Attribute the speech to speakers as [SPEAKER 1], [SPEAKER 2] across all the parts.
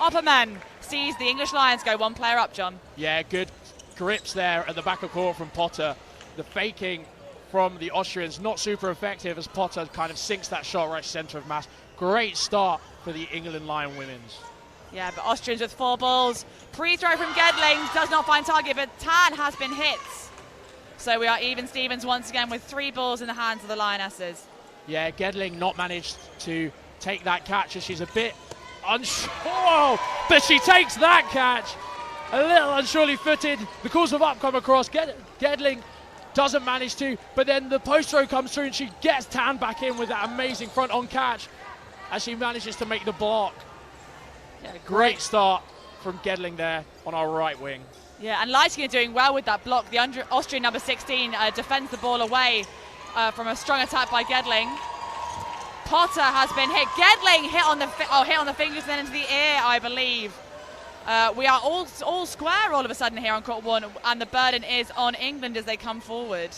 [SPEAKER 1] Opperman sees the English Lions go one player up, John.
[SPEAKER 2] Yeah, good grips there at the back of court from Potter. The faking from the Austrians not super effective as Potter kind of sinks that shot right center of mass. Great start for the England Lion women's.
[SPEAKER 1] Yeah, but Austrians with 4 balls. Pre-throw from Gedling does not find target, but Tan has been hit. So we are even Stevens once again with 3 balls in the hands of the Lionesses.
[SPEAKER 2] Yeah, Gedling not managed to take that catch as she's a bit unsure. Oh, but she takes that catch. A little unsurely footed. The course of up come across. Gedling doesn't manage to, but then the post throw comes through and she gets Tan back in with that amazing front on catch as she manages to make the block. Yeah, great start from Gedling there on our right wing.
[SPEAKER 1] Yeah, and Leitinger doing well with that block. The Austrian number 16 defends the ball away from a strong attack by Gedling. Potter has been hit. Gedling hit on the fingers and then into the ear, I believe. We are all square all of a sudden here on court 1, and the burden is on England as they come forward.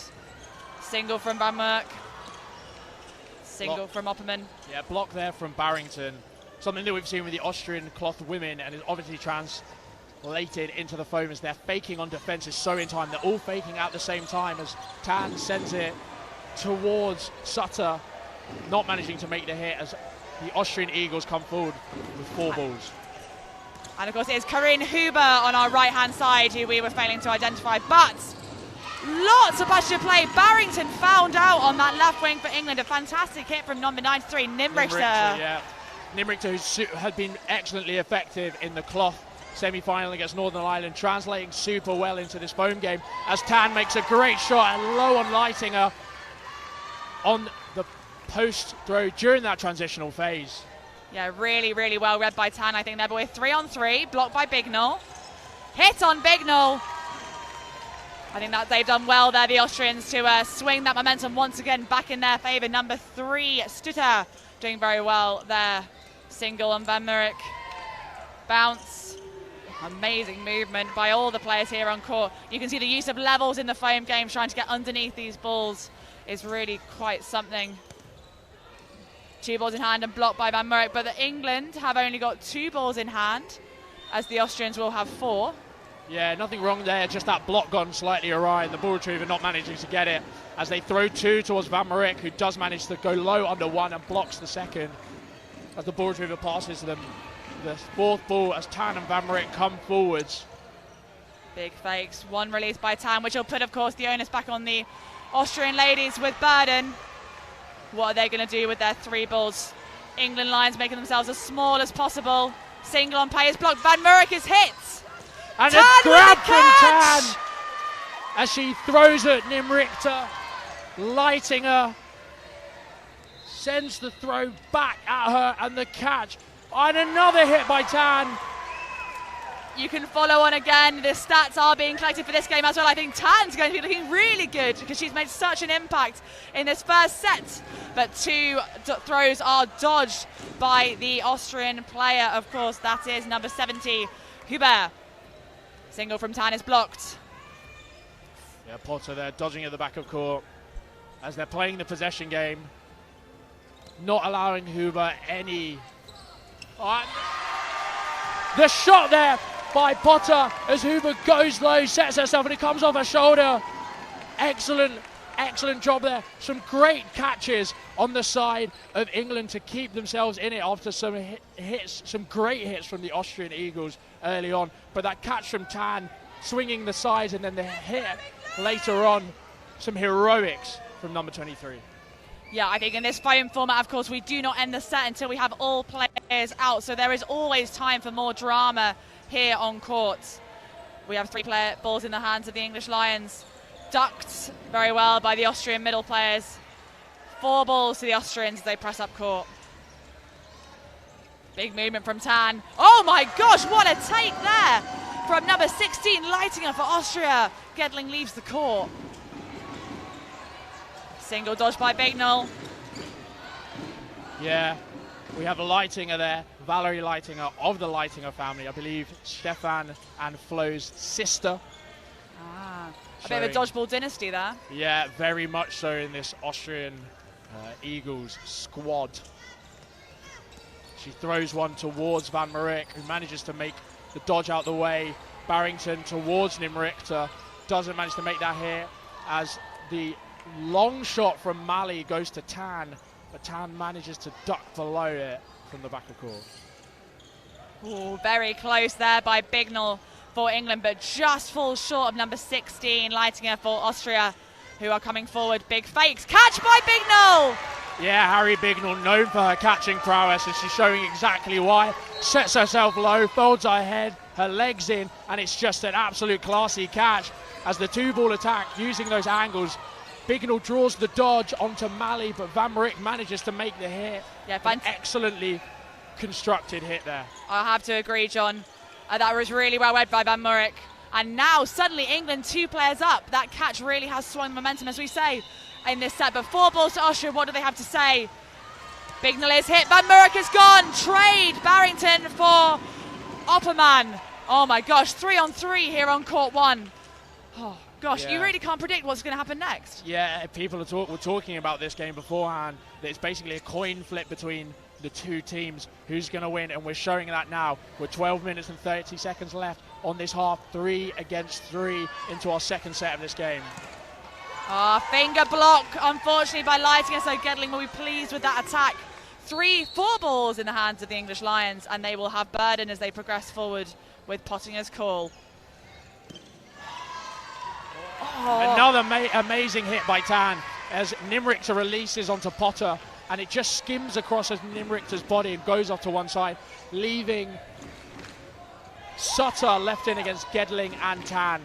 [SPEAKER 1] Single from Van Merk. Single from Opperman.
[SPEAKER 2] Yeah, block there from Barrington. Something that we've seen with the Austrian cloth women, and is obviously translated into the foam as they're faking on defense is so in time. They're all faking at the same time as Tan sends it towards Sutter, not managing to make the hit as the Austrian Eagles come forward with 4 balls.
[SPEAKER 1] And of course it is Corinne Huber on our right hand side who we were failing to identify, but lots of passage of play. Barrington found out on that left wing for England. A fantastic hit from number 93, Nimrichter.
[SPEAKER 2] Yeah. Nimrichter, who had been excellently effective in the cloth semi-final against Northern Ireland, translating super well into this foam game as Tan makes a great shot and low on Leitinger on the post throw during that transitional phase.
[SPEAKER 1] Yeah, really, really well read by Tan, I think there, but with 3-on-3, blocked by Bignall. Hit on Bignall. I think that they've done well there, the Austrians, to swing that momentum once again back in their favour. Number 3, Stutter, doing very well there. Single on Van Merk. Bounce. Amazing movement by all the players here on court. You can see the use of levels in the foam game, trying to get underneath these balls is really quite something. 2 balls in hand and blocked by Van Merk, but the England have only got 2 balls in hand, as the Austrians will have 4.
[SPEAKER 2] Yeah, nothing wrong there, just that block gone slightly awry and the ball retriever not managing to get it as they throw 2 towards Van Merk, who does manage to go low under 1 and blocks the second as the ball retriever passes them the 4th ball as Tan and Van Merk come forwards.
[SPEAKER 1] Big fakes, 1 release by Tan, which will put, of course, the onus back on the Austrian ladies with burden. What are they going to do with their 3 balls? England Lions making themselves as small as possible. Single on play is blocked. Van Merk is hit.
[SPEAKER 2] And
[SPEAKER 1] Tan
[SPEAKER 2] a grab from
[SPEAKER 1] catch!
[SPEAKER 2] Tan as she throws at Nimrichter. Leitinger sends the throw back at her and the catch. And another hit by Tan.
[SPEAKER 1] You can follow on again. The stats are being collected for this game as well. I think Tan's going to be looking really good because she's made such an impact in this first set. But 2 throws are dodged by the Austrian player. Of course, that is number 70, Huber. Single from Tan is blocked.
[SPEAKER 2] Yeah, Potter there dodging at the back of court as they're playing the possession game. Not allowing Huber any... The shot there by Potter as Huber goes low, sets herself, and it comes off her shoulder. Excellent job there. Some great catches on the side of England to keep themselves in it after some hits, some great hits from the Austrian Eagles early on. But that catch from Tan, swinging the sides, and then the hit later on, some heroics from number 23.
[SPEAKER 1] Yeah, I think in this foam format, of course, we do not end the set until we have all players out. So there is always time for more drama here on court. We have 3 balls in the hands of the English Lions. Ducked very well by the Austrian middle players. 4 balls to the Austrians as they press up court. Big movement from Tan. Oh my gosh, what a take there from number 16, Leitinger for Austria. Gedling leaves the court. Single dodge by Bignall.
[SPEAKER 2] Yeah, we have a Leitinger there, Valerie Leitinger of the Leitinger family. I believe Stefan and Flo's sister.
[SPEAKER 1] A bit of a dodgeball dynasty there.
[SPEAKER 2] Yeah, very much so in this Austrian Eagles squad. She throws one towards Van Marick, who manages to make the dodge out the way. Barrington towards Nimrichter, doesn't manage to make that hit, as the long shot from Mali goes to Tan, but Tan manages to duck below it from the back of court.
[SPEAKER 1] Ooh, very close there by Bignell for England, but just falls short of number 16, Leitinger for Austria, who are coming forward. Big fakes, catch by Bignell!
[SPEAKER 2] Yeah, Harry Bignell, known for her catching prowess, and she's showing exactly why. Sets herself low, folds her head, her legs in, and it's just an absolute classy catch. As the two-ball attack, using those angles, Bignell draws the dodge onto Mali, but Van Marick manages to make the hit.
[SPEAKER 1] Yeah,
[SPEAKER 2] an excellently constructed hit there.
[SPEAKER 1] I have to agree, John. That was really well read by Van Marick. And now, suddenly, England 2 players up. That catch really has swung the momentum, as we say, in this set. But 4 balls to Austria, what do they have to say? Bignell is hit, Van Marick is gone. Trade, Barrington for Opperman. Oh my gosh, 3-on-3 here on court 1. Oh gosh, yeah. You really can't predict what's going to happen next.
[SPEAKER 2] Yeah, people were talking about this game beforehand, that it's basically a coin flip between the two teams, who's going to win, and we're showing that now. We're 12 minutes and 30 seconds left on this half, 3 against 3 into our second set of this game.
[SPEAKER 1] Finger block, unfortunately, by Leitinger, so Gedling will be pleased with that attack. 4 balls in the hands of the English Lions, and they will have burden as they progress forward with Pottinger's call.
[SPEAKER 2] Another amazing hit by Tan, as Nimrichter releases onto Potter, and it just skims across as Nimrichter's body and goes off to one side, leaving Sutter left in against Gedling and Tan.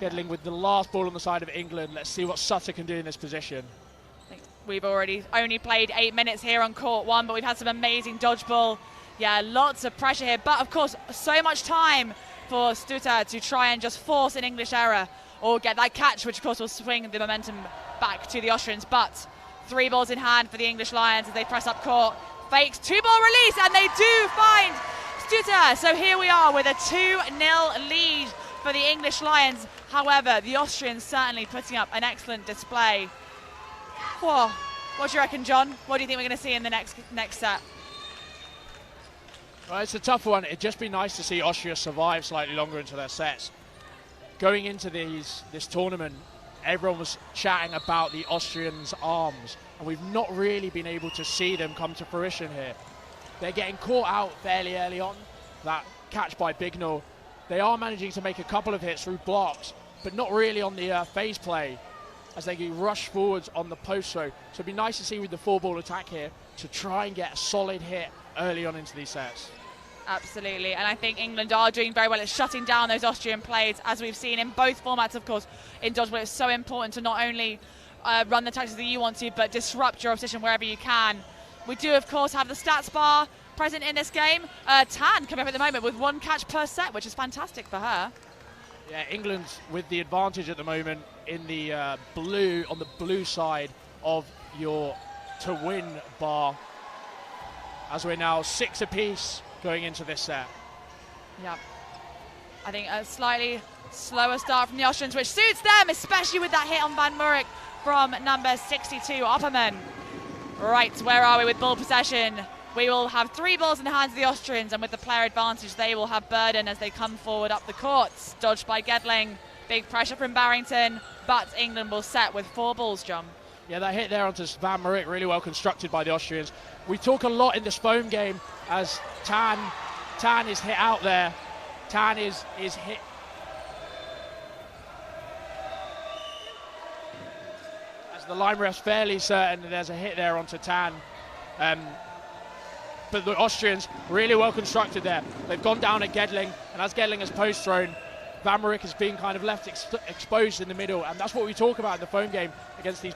[SPEAKER 2] Gedling with the last ball on the side of England. Let's see what Sutter can do in this position.
[SPEAKER 1] I think we've already only played 8 minutes here on court 1, but we've had some amazing dodgeball. Yeah, lots of pressure here, but of course, so much time for Stutter to try and just force an English error or get that catch, which of course will swing the momentum back to the Austrians. But 3 balls in hand for the English Lions as they press up court. Fakes, 2-ball release, and they do find Stutter. So here we are with a 2-0 lead for the English Lions. However, the Austrians certainly putting up an excellent display. Whoa. What do you reckon, John? What do you think we're going to see in the next set?
[SPEAKER 2] Well, it's a tough one. It'd just be nice to see Austria survive slightly longer into their sets. Going into this tournament, everyone was chatting about the Austrians' arms, and we've not really been able to see them come to fruition here. They're getting caught out fairly early on. That catch by Bignell, they are managing to make a couple of hits through blocks, but not really on the phase play, as they rush forwards on the post throw. So it'd be nice to see with the 4-ball attack here to try and get a solid hit early on into these sets.
[SPEAKER 1] Absolutely, and I think England are doing very well at shutting down those Austrian plays, as we've seen in both formats. Of course, in dodgeball, it's so important to not only run the tactics that you want to, but disrupt your opposition wherever you can. We do, of course, have the stats bar present in this game. Tan coming up at the moment with 1 catch per set, which is fantastic for her.
[SPEAKER 2] Yeah, England's with the advantage at the moment in the blue, on the blue side of your to-win bar, as we're now 6 apiece going into this set.
[SPEAKER 1] Yeah, I think a slightly slower start from the Austrians, which suits them, especially with that hit on Van Marick from number 62, Opperman. Right, where are we with ball possession? We will have 3 balls in the hands of the Austrians, and with the player advantage, they will have burden as they come forward up the courts. Dodged by Gedling, big pressure from Barrington, but England will set with 4 balls, John.
[SPEAKER 2] Yeah, that hit there onto Van Marick, really well constructed by the Austrians. We talk a lot in this foam game as Tan is hit out there. Tan is hit. As the line ref's fairly certain that there's a hit there onto Tan. But the Austrians really well constructed there. They've gone down at Gedling, and as Gedling has post thrown, Van Marick has been kind of left exposed in the middle, and that's what we talk about in the foam game against these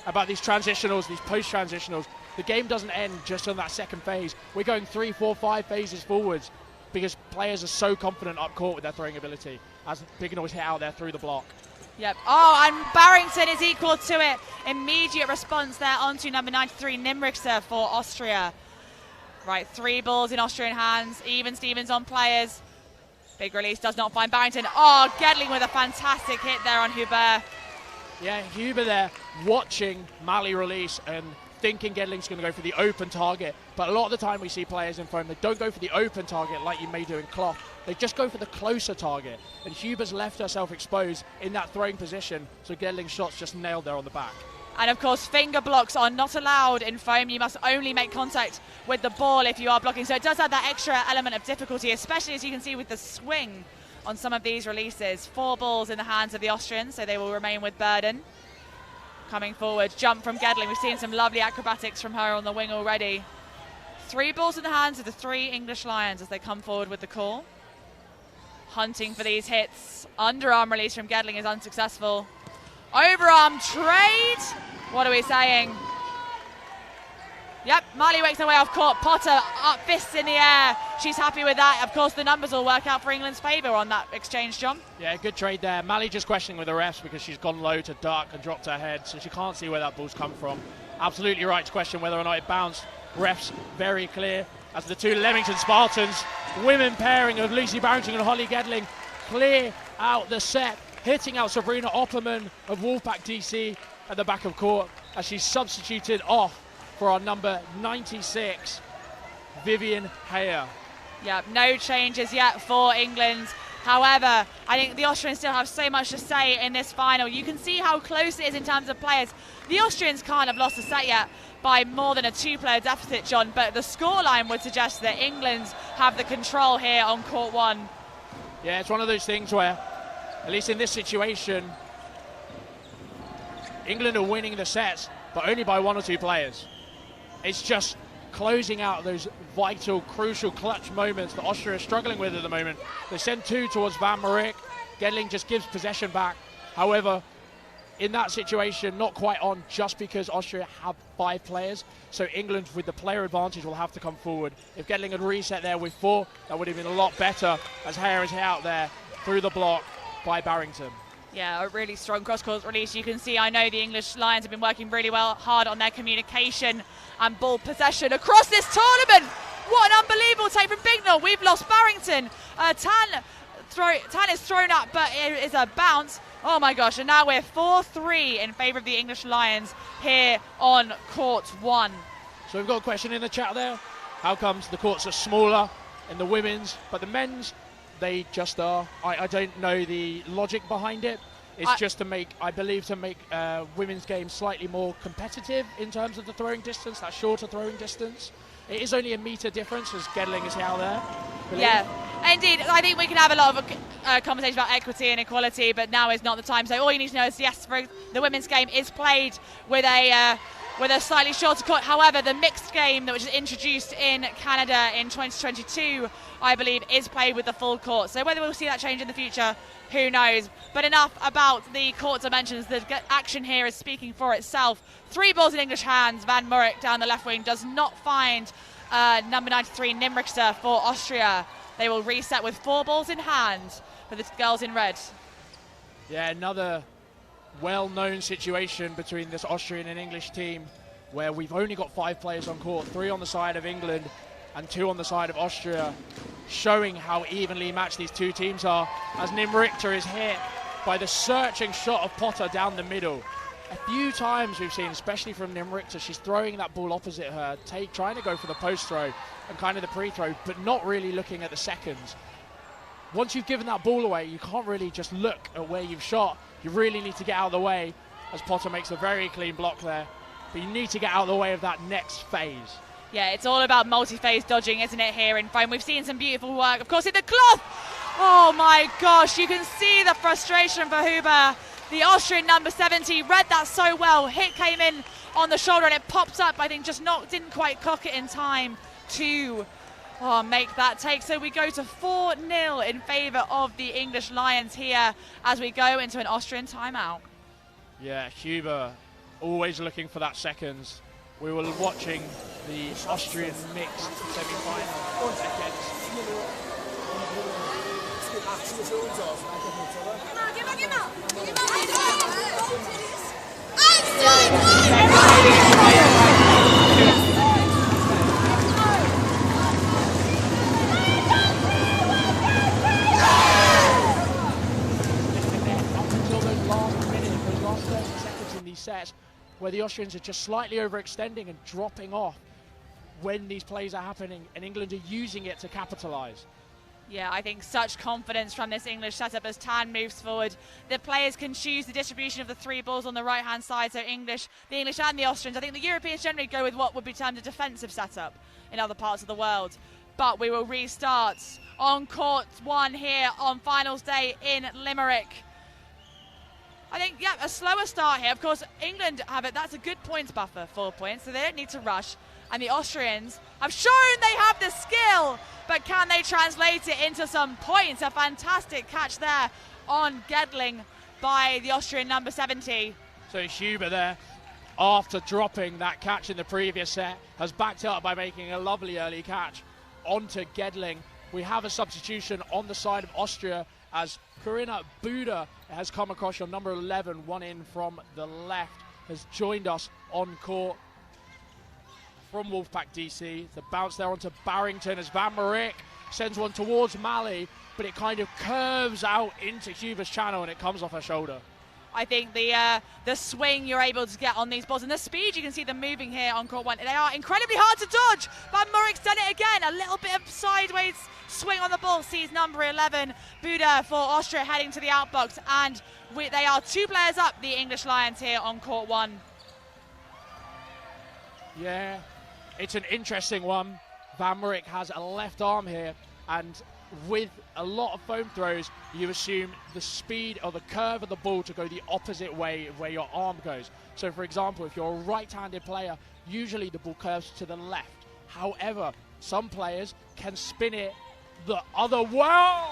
[SPEAKER 2] about these transitionals, these post transitionals. The game doesn't end just on that second phase. We're going 3, 4, 5 phases forwards because players are so confident up court with their throwing ability, as Bignell was hit out there through the block.
[SPEAKER 1] Yep. Oh, and Barrington is equal to it. Immediate response there onto number 93, Nimrichter for Austria. Right, 3 balls in Austrian hands. Even Stevens on players. Big release does not find Barrington. Oh, Gedling with a fantastic hit there on Hubert.
[SPEAKER 2] Yeah, Hubert there watching Mali release and thinking Gedling's going to go for the open target, but a lot of the time we see players in foam, they don't go for the open target like you may do in cloth. They just go for the closer target, and Huber's left herself exposed in that throwing position, so Gedling's shot's just nailed there on the back.
[SPEAKER 1] And of course, finger blocks are not allowed in foam. You must only make contact with the ball if you are blocking. So it does have that extra element of difficulty, especially as you can see with the swing on some of these releases. 4 balls in the hands of the Austrians, so they will remain with burden. Coming forward, jump from Gedling. We've seen some lovely acrobatics from her on the wing already. 3 balls in the hands of the 3 English Lions as they come forward with the call. Hunting for these hits. Underarm release from Gedling is unsuccessful. Overarm trade. What are we saying? Yep, Marley wakes her way off court. Potter up, fists in the air. She's happy with that. Of course, the numbers will work out for England's favour on that exchange, John.
[SPEAKER 2] Yeah, good trade there. Mally just questioning with the refs because she's gone low to duck and dropped her head, so she can't see where that ball's come from. Absolutely right to question whether or not it bounced. Refs very clear as the 2 Leamington Spartans, women pairing of Lucy Barrington and Holly Gedling, clear out the set, hitting out Sabrina Opperman of Wolfpack DC at the back of court as she's substituted off for our number 96, Vivian Heyer.
[SPEAKER 1] Yep, no changes yet for England. However, I think the Austrians still have so much to say in this final. You can see how close it is in terms of players. The Austrians can't have lost a set yet by more than a 2-player deficit, John, but the scoreline would suggest that England have the control here on court 1.
[SPEAKER 2] Yeah, it's one of those things where, at least in this situation, England are winning the sets, but only by 1 or 2 players. It's just closing out those vital, crucial, clutch moments that Austria is struggling with at the moment. They send 2 towards Van Marik. Gedling just gives possession back. However, in that situation, not quite on just because Austria have 5 players. So England, with the player advantage, will have to come forward. If Gedling had reset there with 4, that would have been a lot better as Heyer is out there through the block by Barrington.
[SPEAKER 1] Yeah, a really strong cross-court release. You can see, I know the English Lions have been working really hard on their communication and ball possession across this tournament. What an unbelievable take from Bignell. We've lost Barrington. Tan is thrown up, but it is a bounce. Oh my gosh, and now we're 4-3 in favour of the English Lions here on court 1.
[SPEAKER 2] So we've got a question in the chat there. How comes the courts are smaller in the women's, but the men's, they just are? I don't know the logic behind it. It's just to make, I believe, to make women's games slightly more competitive in terms of the throwing distance, that shorter throwing distance. It is only a metre difference as Gedling is out there.
[SPEAKER 1] Yeah, indeed. I think we can have a lot of conversation about equity and equality, but now is not the time. So all you need to know is, yes, the women's game is played with a slightly shorter court. However, the mixed game that was introduced in Canada in 2022, I believe, is played with the full court. So whether we'll see that change in the future, who knows? But enough about the court dimensions. The action here is speaking for itself. 3 balls in English hands. Van Murk down the left wing does not find number 93, Nimrichter for Austria. They will reset with 4 balls in hand for the girls in red.
[SPEAKER 2] Yeah, another well-known situation between this Austrian and English team where we've only got 5 players on court, 3 on the side of England and 2 on the side of Austria, showing how evenly matched these 2 teams are as Nimrichter is hit by the searching shot of Potter down the middle. A few times we've seen, especially from Nimrichter, she's throwing that ball opposite her, trying to go for the post throw and kind of the pre-throw, but not really looking at the seconds. Once you've given that ball away, you can't really just look at where you've shot. You really need to get out of the way, as Potter makes a very clean block there. But you need to get out of the way of that next phase. Yeah,
[SPEAKER 1] it's all about multi-phase dodging, isn't it, here in foam? We've seen some beautiful work. Of course, in the cloth! Oh my gosh, you can see the frustration for Huber. The Austrian number 70 read that so well. Hit came in on the shoulder and it popped up. I think just didn't quite cock it in time to make that take. So we go to 4-0 in favour of the English Lions here as we go into an Austrian timeout.
[SPEAKER 2] Yeah, Huber always looking for that seconds. We were watching the Austrian mixed semi-final against where the Austrians are just slightly overextending and dropping off when these plays are happening, and England are using it to capitalise.
[SPEAKER 1] Yeah, I think such confidence from this English setup as Tan moves forward. The players can choose the distribution of the 3 balls on the right-hand side, so the English and the Austrians. I think the Europeans generally go with what would be termed a defensive setup in other parts of the world. But we will restart on court 1 here on finals day in Limerick. I think, yeah, a slower start here. Of course, England have it. That's a good points buffer, 4 points, so they don't need to rush. And the Austrians have shown they have the skill, but can they translate it into some points? A fantastic catch there on Gedling by the Austrian number 70.
[SPEAKER 2] So Huber there, after dropping that catch in the previous set, has backed it up by making a lovely early catch onto Gedling. We have a substitution on the side of Austria as Corinna Buda has come across, your number 11, one in from the left, has joined us on court from Wolfpack DC. The bounce there onto Barrington as Van Marik sends one towards Malley, but it kind of curves out into Huber's channel and it comes off her shoulder.
[SPEAKER 1] I think the swing you're able to get on these balls and the speed, you can see them moving here on court 1. They are incredibly hard to dodge. Van Marik's done it again. A little bit of sideways swing on the ball sees number 11, Buda for Austria heading to the outbox. And they are 2 players up, the English Lions here on court 1.
[SPEAKER 2] Yeah, it's an interesting one. Van Marik has a left arm here, and with a lot of foam throws, you assume the speed or the curve of the ball to go the opposite way of where your arm goes. So, for example, if you're a right-handed player, usually the ball curves to the left. However, some players can spin it the other way.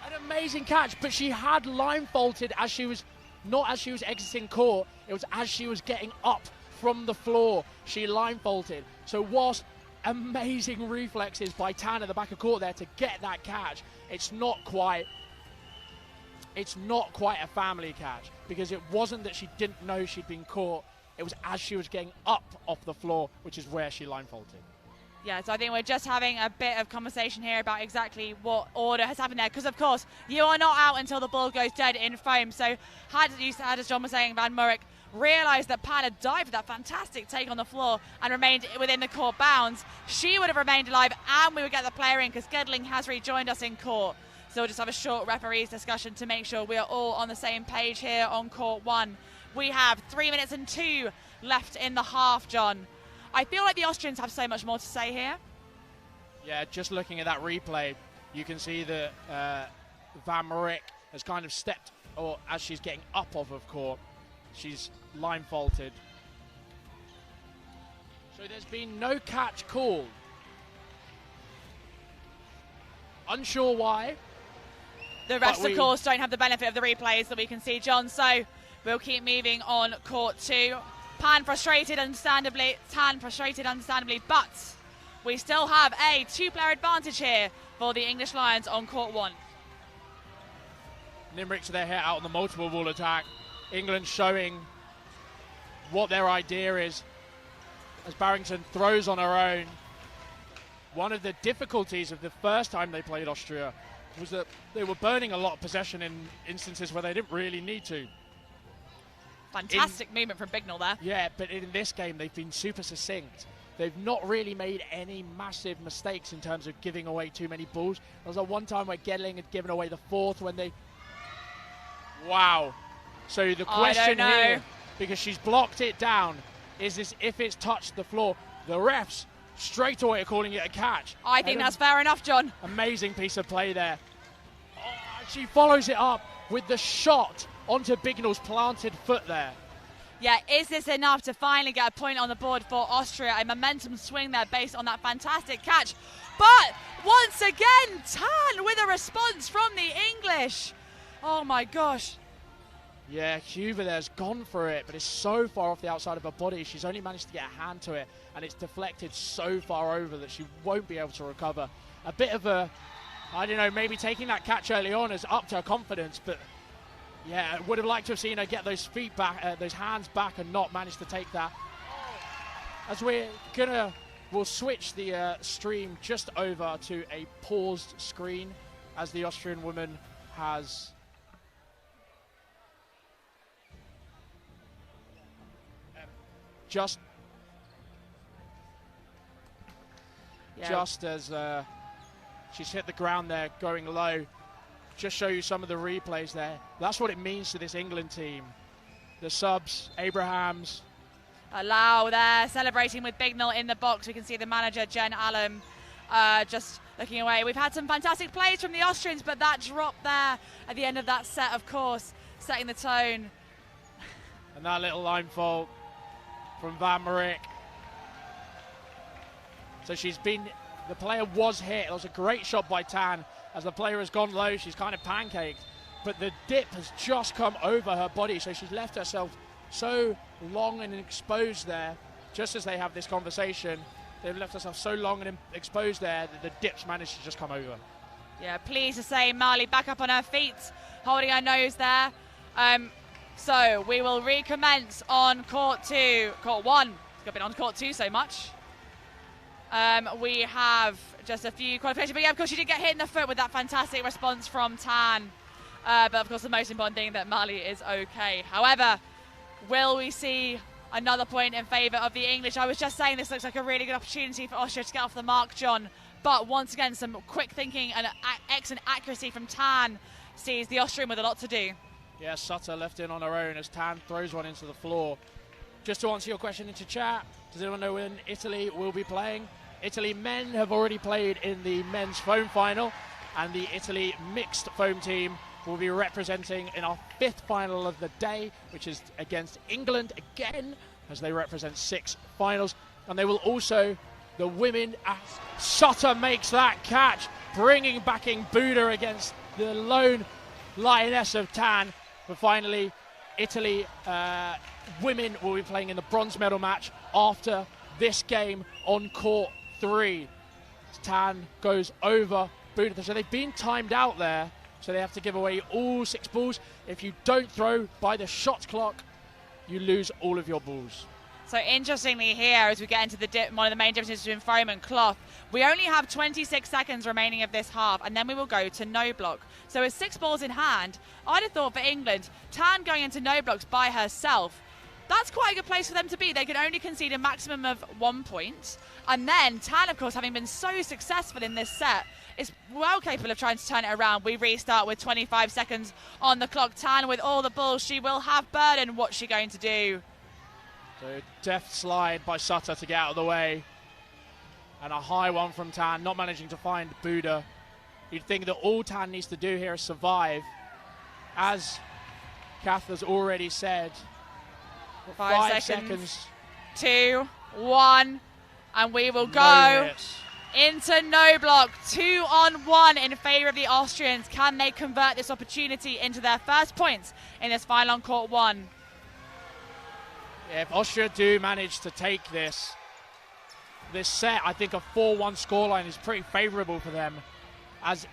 [SPEAKER 2] An amazing catch, but she had line faulted as she was, not as she was exiting court, it was as she was getting up from the floor. She line faulted. So whilst amazing reflexes by Tan at the back of court there to get that catch, it's not quite a family catch, because it wasn't that she didn't know she'd been caught, it was as she was getting up off the floor, which is where she line faulted.
[SPEAKER 1] Yeah, so I think we're just having a bit of conversation here about exactly what order has happened there, because of course you are not out until the ball goes dead in foam. So had, as John was saying, Van Marik realised that Pan had dived for that fantastic take on the floor and remained within the court bounds, she would have remained alive and we would get the player in, because Gedling has rejoined us in court. So we'll just have a short referees discussion to make sure we are all on the same page here on court 1. We have 3 minutes and 2 left in the half, John. I feel like the Austrians have so much more to say here.
[SPEAKER 2] Yeah, just looking at that replay, you can see that Van Marik has kind of stepped, or as she's getting up off of court, she's line faulted. So there's been no catch called. Unsure why.
[SPEAKER 1] The rest, of course, don't have the benefit of the replays that we can see, John. So we'll keep moving on court 2. Pan frustrated, understandably. Tan frustrated, understandably. But we still have a 2-player advantage here for the English Lions on court 1.
[SPEAKER 2] Limerick to their head out on the multiple ball attack. England showing what their idea is as Barrington throws on her own. One of the difficulties of the first time they played Austria was that they were burning a lot of possession in instances where they didn't really need to.
[SPEAKER 1] Fantastic movement from Bignell there.
[SPEAKER 2] Yeah, but in this game they've been super succinct. They've not really made any massive mistakes in terms of giving away too many balls. There was one time where Gedling had given away the 4th when they... Wow. So the question here, because she's blocked it down, is this if it's touched the floor. The refs straight away are calling it a catch.
[SPEAKER 1] I think that's fair enough, John.
[SPEAKER 2] Amazing piece of play there. Oh, she follows it up with the shot onto Bignell's planted foot there.
[SPEAKER 1] Yeah, is this enough to finally get a point on the board for Austria? A momentum swing there based on that fantastic catch. But once again, Tan with a response from the English. Oh my gosh.
[SPEAKER 2] Yeah, Huber there's gone for it, but it's so far off the outside of her body. She's only managed to get a hand to it, and it's deflected so far over that she won't be able to recover. A bit of a, I don't know, maybe taking that catch early on is up to her confidence, but yeah, would have liked to have seen her get those feet back, those hands back, and not manage to take that. As we'll switch the stream just over to a paused screen as the Austrian woman has just as she's hit the ground there, going low. Just show you some of the replays there. That's what it means to this England team. The subs, Abrahams.
[SPEAKER 1] Allow there, celebrating with Bignell in the box. We can see the manager, Jen Allen, just looking away. We've had some fantastic plays from the Austrians, but that drop there at the end of that set, of course, setting the tone.
[SPEAKER 2] And that little line fault from Van Marik. So the player was hit. It was a great shot by Tan. As the player has gone low, she's kind of pancaked. But the dip has just come over her body, so she's left herself so long and exposed there. Just as they have this conversation, they've left herself so long and exposed there that the dips managed to just come over.
[SPEAKER 1] Yeah, pleased to say Marley back up on her feet, holding her nose there. So we will recommence on court 1. It's been on court 2 so much. We have just a few qualifications, but yeah, of course she did get hit in the foot with that fantastic response from Tan. But of course the most important thing that Marley is okay. However, will we see another point in favour of the English? I was just saying this looks like a really good opportunity for Austria to get off the mark, John. But once again, some quick thinking and excellent accuracy from Tan sees the Austrian with a lot to do.
[SPEAKER 2] Yeah, Sutter left in on her own as Tan throws one into the floor. Just to answer your question into chat, does anyone know when Italy will be playing? Italy men have already played in the men's foam final, and the Italy mixed foam team will be representing in our 5th final of the day, which is against England again, as they represent 6 finals. And they will also, the women, as Sutter makes that catch, bringing back in Buda against the lone lioness of Tan. But finally, Italy women will be playing in the bronze medal match after this game on court 3. Tan goes over Buda. So they've been timed out there. So they have to give away all 6 balls. If you don't throw by the shot clock, you lose all of your balls.
[SPEAKER 1] So interestingly here, as we get into the dip, one of the main differences between foam and cloth, we only have 26 seconds remaining of this half, and then we will go to no block. So with 6 balls in hand, I'd have thought for England, Tan going into no blocks by herself, that's quite a good place for them to be. They can only concede a maximum of 1 point. And then Tan, of course, having been so successful in this set, is well capable of trying to turn it around. We restart with 25 seconds on the clock. Tan with all the balls. She will have burden. What's she going to do?
[SPEAKER 2] So deft slide by Sutter to get out of the way. And a high one from Tan, not managing to find Buda. You'd think that all Tan needs to do here is survive. As Kath has already said, 5 seconds. 2, 1, and we will go into no block. 2-on-1 in favour of the Austrians. Can they convert this opportunity into their first points in this final on court 1? Yeah, if Austria do manage to take this set, I think a 4-1 scoreline is pretty favourable for them, as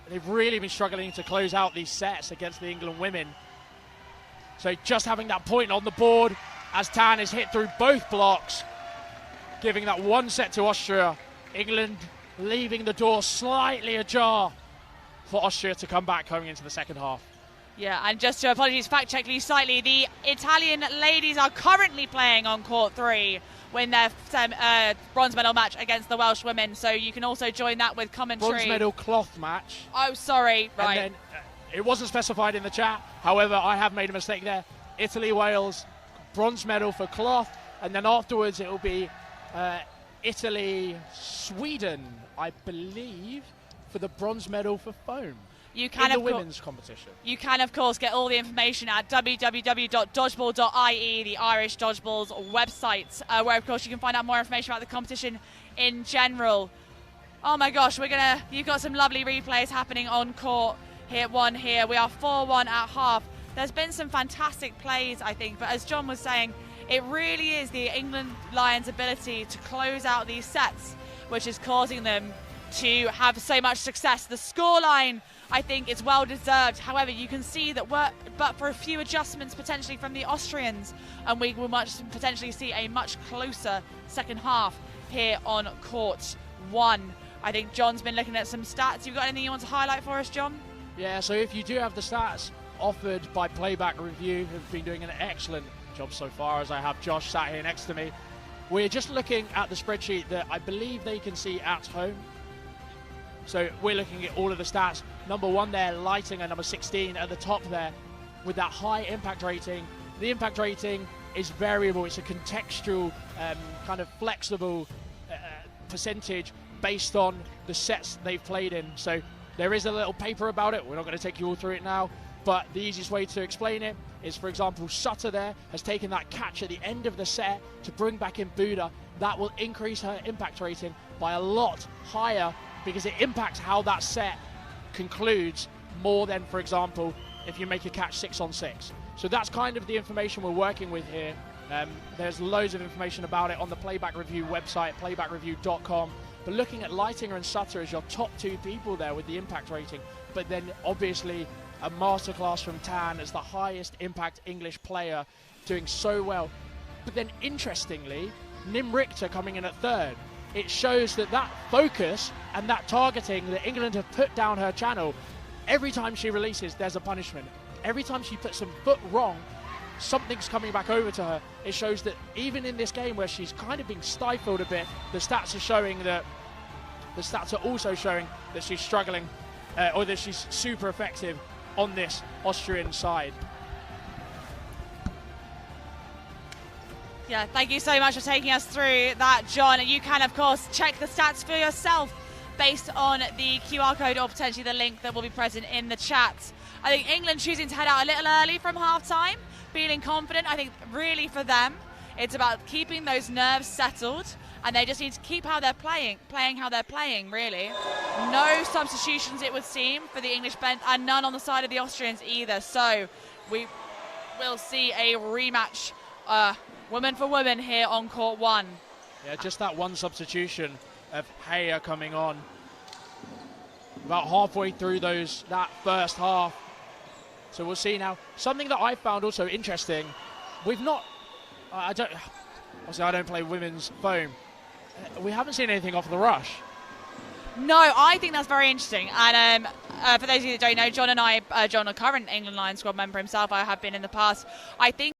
[SPEAKER 2] they've really been struggling to close out these sets against the England women. So just having that point on the board as Tan is hit through both blocks, giving that 1 set to Austria. England leaving the door slightly ajar for Austria to come back coming into the second half.
[SPEAKER 1] Yeah, and just to apologies, fact check you slightly, the Italian ladies are currently playing on court 3 when their bronze medal match against the Welsh women, so you can also join that with commentary.
[SPEAKER 2] Bronze medal cloth match.
[SPEAKER 1] Oh, sorry, right.
[SPEAKER 2] And then, it wasn't specified in the chat, however, I have made a mistake there. Italy, Wales, bronze medal for cloth, and then afterwards it will be Italy, Sweden, I believe, for the bronze medal for foam.
[SPEAKER 1] You can,
[SPEAKER 2] in the women's competition.
[SPEAKER 1] You can, of course, get all the information at www.dodgeball.ie, the Irish Dodgeball's website, where, of course, you can find out more information about the competition in general. Oh, my gosh, you've got some lovely replays happening on court here. 1 here. We are 4-1 at half. There's been some fantastic plays, I think, but as John was saying, it really is the England Lions' ability to close out these sets, which is causing them to have so much success. The scoreline, I think, is well deserved. However, you can see that but for a few adjustments potentially from the Austrians, and we will potentially see a much closer second half here on court 1. I think John's been looking at some stats. You've got anything you want to highlight for us, John?
[SPEAKER 2] Yeah, so if you do have the stats offered by Playback Review, who've been doing an excellent job so far, as I have Josh sat here next to me. We're just looking at the spreadsheet that I believe they can see at home. So we're looking at all of the stats. Number 1 there, Lighting, and number 16 at the top there with that high impact rating. The impact rating is variable. It's a contextual, kind of flexible percentage based on the sets they've played in. So there is a little paper about it. We're not going to take you all through it now, but the easiest way to explain it is, for example, Sutter there has taken that catch at the end of the set to bring back in Buda. That will increase her impact rating by a lot higher because it impacts how that set concludes more than, for example, if you make a catch 6 on 6. So that's kind of the information we're working with here. There's loads of information about it on the Playback Review website, playbackreview.com. But looking at Lightinger and Sutter as your top 2 people there with the impact rating, but then obviously a masterclass from Tan as the highest impact English player, doing so well. But then interestingly, Nim Richter coming in at 3rd. It shows that focus and that targeting that England have put down her channel, every time she releases, there's a punishment. Every time she puts some foot wrong, something's coming back over to her. It shows that even in this game where she's kind of being stifled a bit, the stats are also showing that she's struggling, or that she's super effective on this Austrian side.
[SPEAKER 1] Yeah, thank you so much for taking us through that, John. And you can, of course, check the stats for yourself based on the QR code or potentially the link that will be present in the chat. I think England choosing to head out a little early from half-time, feeling confident. I think really for them, it's about keeping those nerves settled, and they just need to keep how they're playing how they're playing, really. No substitutions, it would seem, for the English bench, and none on the side of the Austrians either. So we will see a rematch, woman for woman here on court 1.
[SPEAKER 2] Yeah, just that one substitution of Heyer coming on about halfway through that first half. So we'll see now. Something that I found also interesting, I don't play women's foam. We haven't seen anything off the rush.
[SPEAKER 1] No, I think that's very interesting. And for those of you that don't know, John and I, John, a current England Lions squad member himself, I have been in the past. I think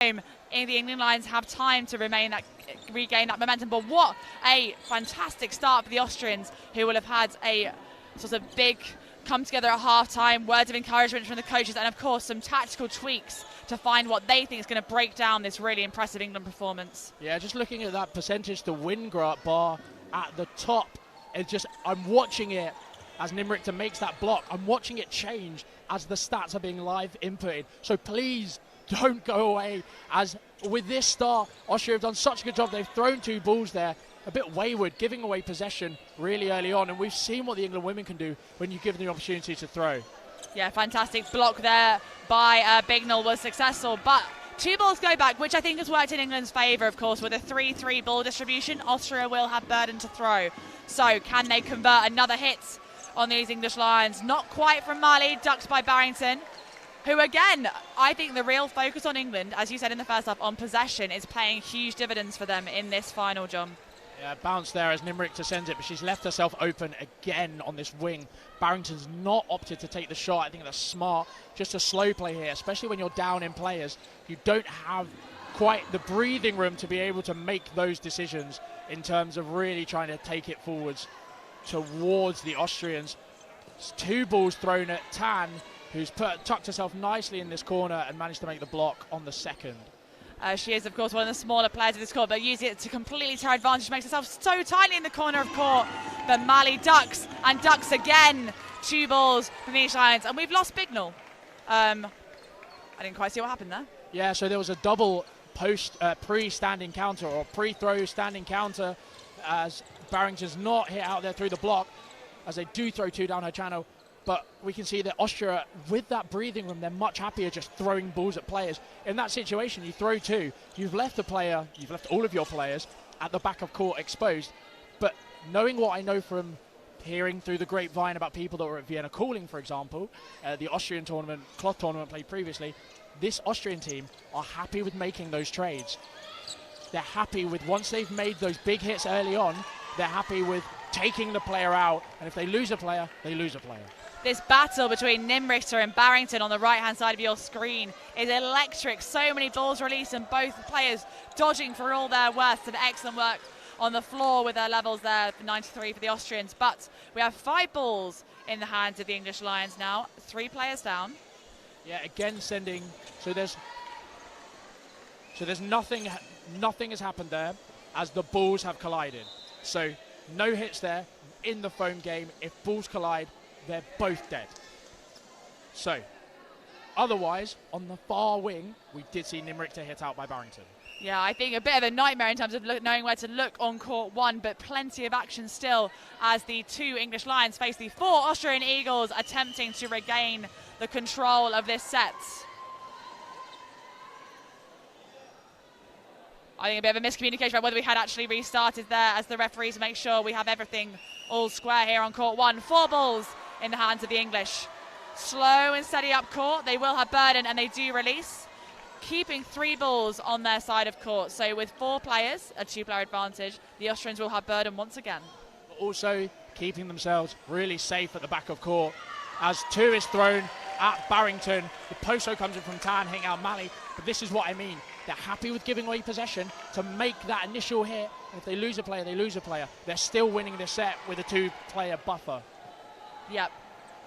[SPEAKER 1] in the England Lions have time to regain that momentum. But what a fantastic start for the Austrians, who will have had a sort of big come together at half-time, words of encouragement from the coaches, and of course some tactical tweaks to find what they think is going to break down this really impressive England performance. Yeah, just looking at that percentage to win bar at the top, I'm watching it as Nimrichter makes that block. I'm watching it change as the stats are being live inputted. So please don't go away, as with this start, Austria have done such a good job. They've thrown 2 balls there, a bit wayward, giving away possession really early on, and we've seen what the England women can do when you give them the opportunity to throw. Yeah, fantastic block there by Bignell was successful, but 2 balls go back, which I think has worked in England's favour, of course. With a 3-3 ball distribution, Austria will have burden to throw. So can they convert another hit on these English Lions? Not quite from Mali, ducked by Barrington, who, again, I think the real focus on England, as you said in the first half, on possession, is paying huge dividends for them in this final, John. Yeah, bounce there as Nimrichter sends it, but she's left herself open again on this wing. Barrington's not opted to take the shot. I think that's smart. Just a slow play here, especially when you're down in players. You don't have
[SPEAKER 2] quite the breathing room to be able to make those decisions in terms of really trying to take it forwards towards the Austrians. It's 2 balls thrown at Tan, who's tucked herself nicely in this corner and managed to make the block on the second.
[SPEAKER 1] She is, of course, one of the smaller players of this court, but using it to completely to her advantage. Makes herself so tiny in the corner of court. But Mali ducks and ducks again. 2 balls from the English Lions. And we've lost Bignell. I didn't quite see what happened there.
[SPEAKER 2] Yeah, so there was a double pre-standing counter or pre-throw standing counter as Barrington's not hit out there through the block, as they do throw 2 down her channel. But we can see that Austria, with that breathing room, they're much happier just throwing balls at players. In that situation, you throw 2, you've left all of your players at the back of court exposed. But knowing what I know from hearing through the grapevine about people that were at Vienna Calling, for example, the Austrian tournament, cloth tournament played previously, this Austrian team are happy with making those trades. They're happy with, once they've made those big hits early on, they're happy with taking the player out, and if they lose a player, they lose a player.
[SPEAKER 1] This battle between Nimrichter and Barrington on the right-hand side of your screen is electric. So many balls released and both players dodging for all their worth. Some excellent work on the floor with their levels there for 93 for the Austrians. But we have 5 balls in the hands of the English Lions now. 3 players down.
[SPEAKER 2] Yeah, again sending. So there's nothing has happened there as the balls have collided. So no hits there in the foam game. If balls collide, they're both dead. So, otherwise, on the far wing, we did see Limerick hit out by Barrington.
[SPEAKER 1] Yeah, I think a bit of a nightmare in terms of knowing where to look on court 1, but plenty of action still as the 2 English Lions face the 4 Austrian Eagles attempting to regain the control of this set. I think a bit of a miscommunication about whether we had actually restarted there as the referees make sure we have everything all square here on court 1. 4 balls in the hands of the English. Slow and steady up court. They will have burden and they do release. Keeping 3 balls on their side of court. So with 4 players, a 2-player advantage, the Austrians will have burden once again.
[SPEAKER 2] Also keeping themselves really safe at the back of court as 2 is thrown at Barrington. The posto comes in from Tan, hitting out Mali. But this is what I mean. They're happy with giving away possession to make that initial hit. And if they lose a player, they lose a player. They're still winning this set with a 2-player buffer.
[SPEAKER 1] Yep.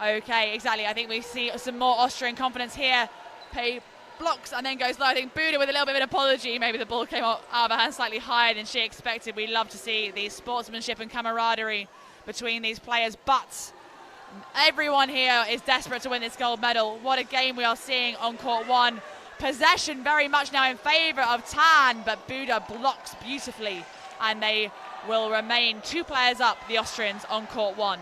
[SPEAKER 1] Okay, exactly. I think we see some more Austrian confidence here. Pay blocks and then goes low. I think Buda with a little bit of an apology. Maybe the ball came out of her hand slightly higher than she expected. We love to see the sportsmanship and camaraderie between these players. But everyone here is desperate to win this gold medal. What a game we are seeing on court 1. Possession very much now in favour of Tan, but Buda blocks beautifully and they will remain 2 players up, the Austrians, on court 1.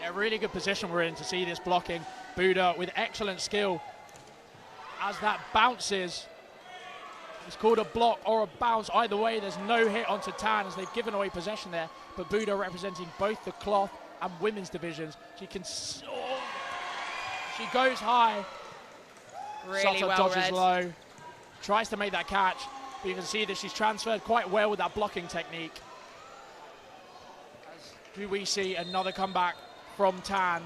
[SPEAKER 2] Yeah, really good position we're in to see this blocking. Buda with excellent skill as that bounces. It's called a block or a bounce. Either way, there's no hit onto Tan as they've given away possession there. But Buda representing both the cloth and women's divisions. She can... she goes high.
[SPEAKER 1] Really
[SPEAKER 2] Sotter
[SPEAKER 1] well
[SPEAKER 2] dodges
[SPEAKER 1] read.
[SPEAKER 2] low. Tries to make that catch. But you can see that she's transferred quite well with that blocking technique. Do we see another comeback from Tan?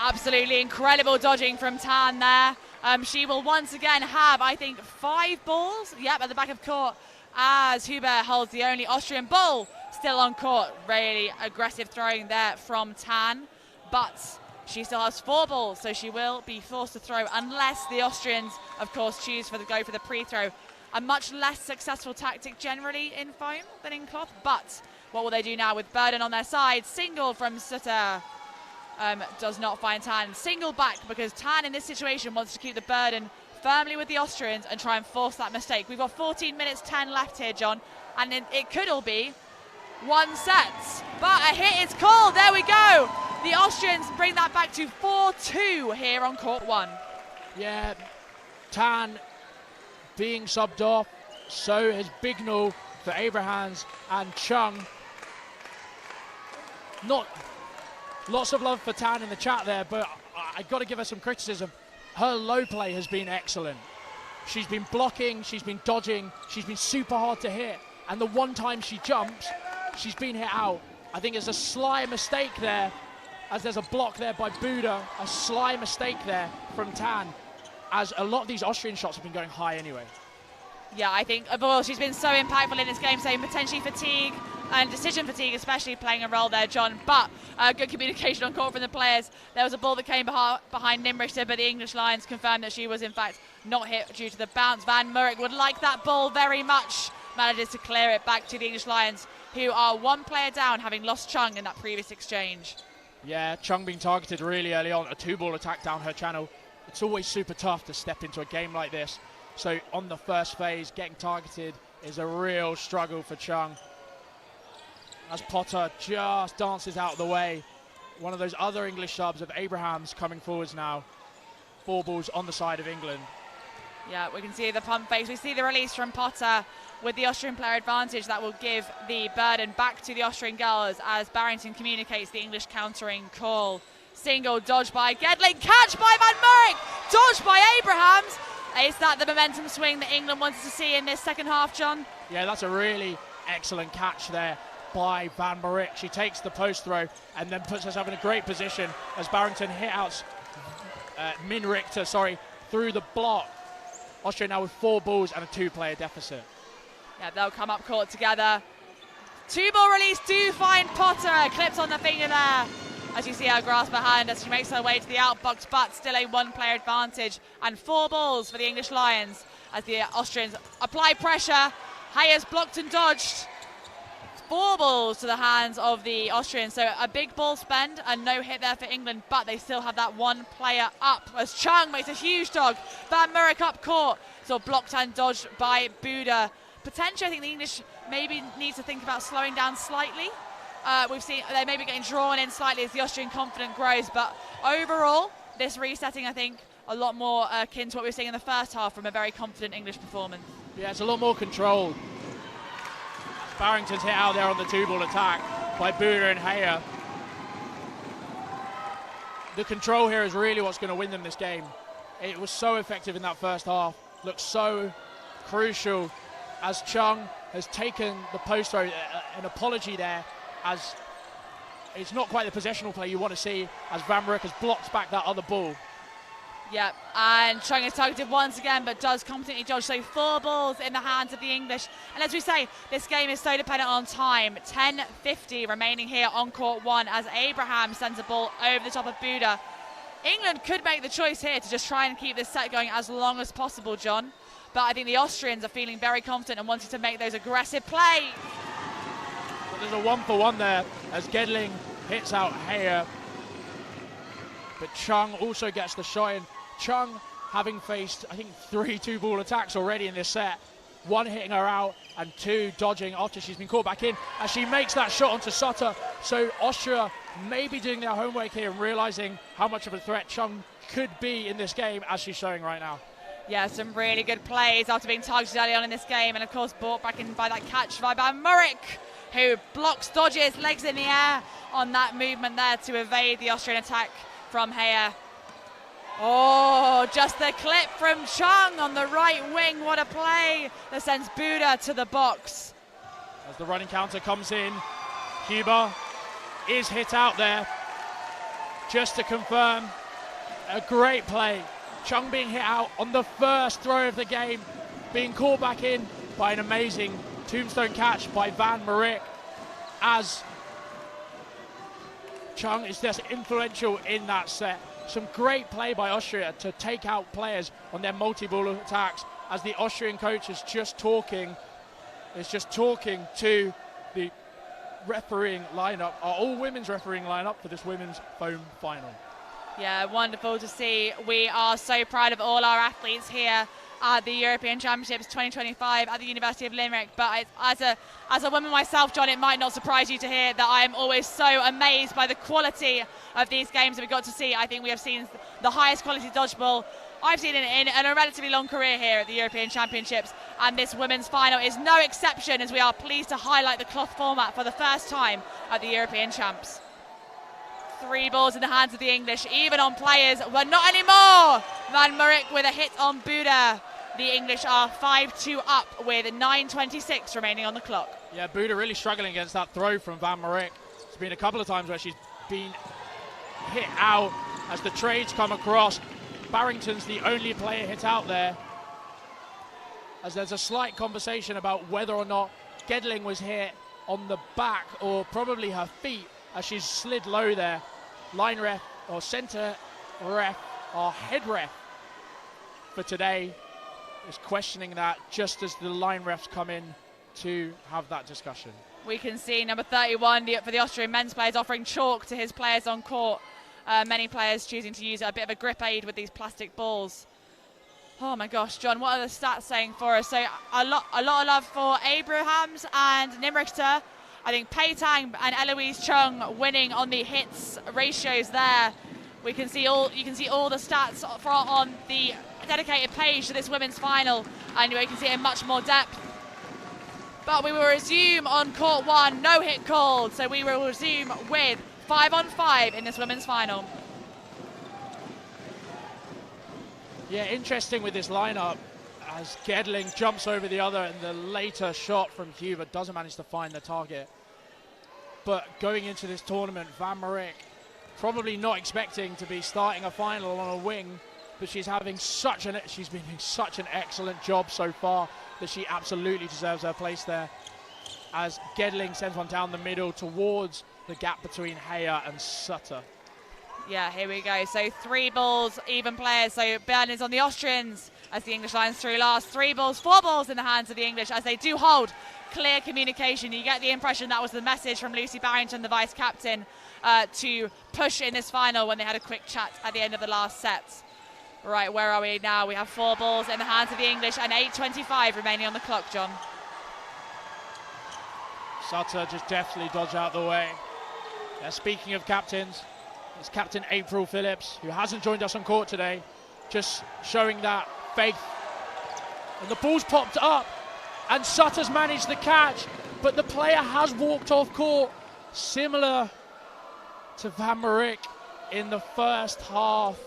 [SPEAKER 1] Absolutely incredible dodging from Tan there. She will once again have, I think, 5 balls. Yep, at the back of court as Hubert holds the only Austrian ball still on court. Really aggressive throwing there from Tan. But she still has 4 balls, so she will be forced to throw unless the Austrians, of course, choose to go for the pre-throw. A much less successful tactic generally in foam than in cloth. But what will they do now with burden on their side? Single from Sutter. Does not find Tan. Single back because Tan in this situation wants to keep the burden firmly with the Austrians and try and force that mistake. We've got 14 minutes 10 left here, John, and it could all be 1 set. But a hit is called. There we go. The Austrians bring that back to 4-2 here on court 1.
[SPEAKER 2] Yeah, Tan being subbed off. So has Bignell for Abrahams and Chung. Not lots of love for Tan in the chat there, but I got to give her some criticism. Her low play has been excellent. She's been blocking, she's been dodging, she's been super hard to hit, and the one time she jumps, she's been hit out. I think it's a sly mistake there, as there's a block there by Buda, a sly mistake there from Tan. as a lot of these Austrian shots have been going high anyway.
[SPEAKER 1] Yeah, I think overall she's been so impactful in this game, so potentially fatigue and decision fatigue especially playing a role there, John. But good communication on court from the players. There was a ball that came behind Limerick, but the English Lions confirmed that she was in fact not hit due to the bounce. Van Murray would like that ball very much. Manages to clear it back to the English Lions, who are one player down, having lost Chung in that previous exchange.
[SPEAKER 2] Yeah, Chung being targeted really early on, a 2-ball attack down her channel. It's always super tough to step into a game like this. So on the first phase, getting targeted is a real struggle for Chung. As Potter just dances out of the way. One of those other English subs of Abraham's coming forwards now. 4 balls on the side of England.
[SPEAKER 1] Yeah, we can see the pump fakes. We see the release from Potter with the Austrian player advantage. That will give the burden back to the Austrian girls as Barrington communicates the English countering call. Single dodge by Gedling, catch by Van Murray, dodge by Abrahams. Is that the momentum swing that England wanted to see in this second half, John?
[SPEAKER 2] Yeah, that's a really excellent catch there by Van Murray. She takes the post throw and then puts herself in a great position as Barrington hit out Min Richter, through the block. Austria now with 4 balls and a 2-player deficit.
[SPEAKER 1] Yeah, they'll come up court together. 2-ball release do find Potter, clips on the finger there. As you see her grasp her hand as she makes her way to the outbox, but still a 1-player advantage. And 4 balls for the English Lions as the Austrians apply pressure. Hayes blocked and dodged. 4 balls to the hands of the Austrians. So a big ball spend and no hit there for England, but they still have that 1 player up as Chung makes a huge dog. Van Murray up court, so blocked and dodged by Buda. Potentially, I think the English maybe need to think about slowing down slightly. We've seen they may be getting drawn in slightly as the Austrian confidence grows, but overall, this resetting, I think, a lot more akin to what we were seeing in the first half from a very confident English performance.
[SPEAKER 2] Yeah, it's a lot more controlled. Barrington's hit out there on the 2-ball attack by Buda and Heyer. The control here is really what's going to win them this game. It was so effective in that first half, looked so crucial as Chung has taken the post throw, an apology there, as it's not quite the possessional play you want to see, as Van Murray has blocked back that other ball.
[SPEAKER 1] Yep, and Chung is targeted once again, but does competently dodge. So 4 balls in the hands of the English. And as we say, this game is so dependent on time. 10:50 remaining here on court 1 as Abraham sends a ball over the top of Buda. England could make the choice here to just try and keep this set going as long as possible, John. But I think the Austrians are feeling very confident and wanting to make those aggressive plays.
[SPEAKER 2] There's a 1-for-1 there as Gedling hits out Heyer. But Chung also gets the shot in. Chung having faced, I think, 3 2-ball attacks already in this set. 1 hitting her out and 2 dodging after she's been caught back in as she makes that shot onto Sutter. So Austria may be doing their homework here and realizing how much of a threat Chung could be in this game as she's showing right now.
[SPEAKER 1] Yeah, some really good plays after being targeted early on in this game, and of course brought back in by that catch by Van Murray, who blocks, dodges, legs in the air on that movement there to evade the Austrian attack from Heyer. Oh, just the clip from Chung on the right wing. What a play that sends Buda to the box.
[SPEAKER 2] As the running counter comes in, Cuba is hit out there. Just to confirm, a great play. Chung being hit out on the first throw of the game, being caught back in by an amazing tombstone catch by Van Murray, as Chung is just influential in that set. Some great play by Austria to take out players on their multi-ball attacks, as the Austrian coach is just talking to the refereeing lineup, our all-women's refereeing lineup for this women's foam final.
[SPEAKER 1] Yeah, wonderful to see. We are so proud of all our athletes here at the European Championships 2025 at the University of Limerick. But as a woman myself, John, it might not surprise you to hear that I am always so amazed by the quality of these games that we got to see. I think we have seen the highest quality dodgeball I've seen in a relatively long career here at the European Championships, and this women's final is no exception, as we are pleased to highlight the cloth format for the first time at the European Champs. 3 balls in the hands of the English, even on players, but not anymore. Van Murray with a hit on Buda. The English are 5-2 up with 9:26 remaining on the clock.
[SPEAKER 2] Yeah, Buda really struggling against that throw from Van Murray. There's been a couple of times where she's been hit out as the trades come across. Barrington's the only player hit out there, as there's a slight conversation about whether or not Gedling was hit on the back or probably her feet as she's slid low there. Line ref or center ref or head ref for today is questioning that just as the line refs come in to have that discussion.
[SPEAKER 1] We can see number 31 for the Austrian men's players offering chalk to his players on court. Many players choosing to use a bit of a grip aid with these plastic balls. Oh my gosh, John, what are the stats saying for us? So a lot of love for Abrahams and Nimrichter. I think Pei Tang and Eloise Chung winning on the hits ratios there. You can see all the stats on the dedicated page to this women's final, and you can see it in much more depth. But we will resume on court 1, no hit called, so we will resume with 5-on-5 in this women's final.
[SPEAKER 2] Yeah, interesting with this lineup as Gedling jumps over the other, and the later shot from Huber doesn't manage to find the target. But going into this tournament, Van Marik probably not expecting to be starting a final on a wing, but she's been doing such an excellent job so far that she absolutely deserves her place there. As Gedling sends one down the middle towards the gap between Heyer and Sutter.
[SPEAKER 1] Yeah, here we go. So 3 balls, even players. So Bern is on the Austrians as the English lines through last. 3 balls, 4 balls in the hands of the English as they do hold clear communication. You get the impression that was the message from Lucy Barrington, the vice captain, to push in this final when they had a quick chat at the end of the last set. Right, where are we now? We have 4 balls in the hands of the English and 8:25 remaining on the clock, John.
[SPEAKER 2] Sutter just deftly dodged out the way. Speaking of captains, it's Captain April Phillips, who hasn't joined us on court today, just showing that faith. And the ball's popped up, and Sutter's managed the catch, but the player has walked off court, similar to Van Marik in the first half.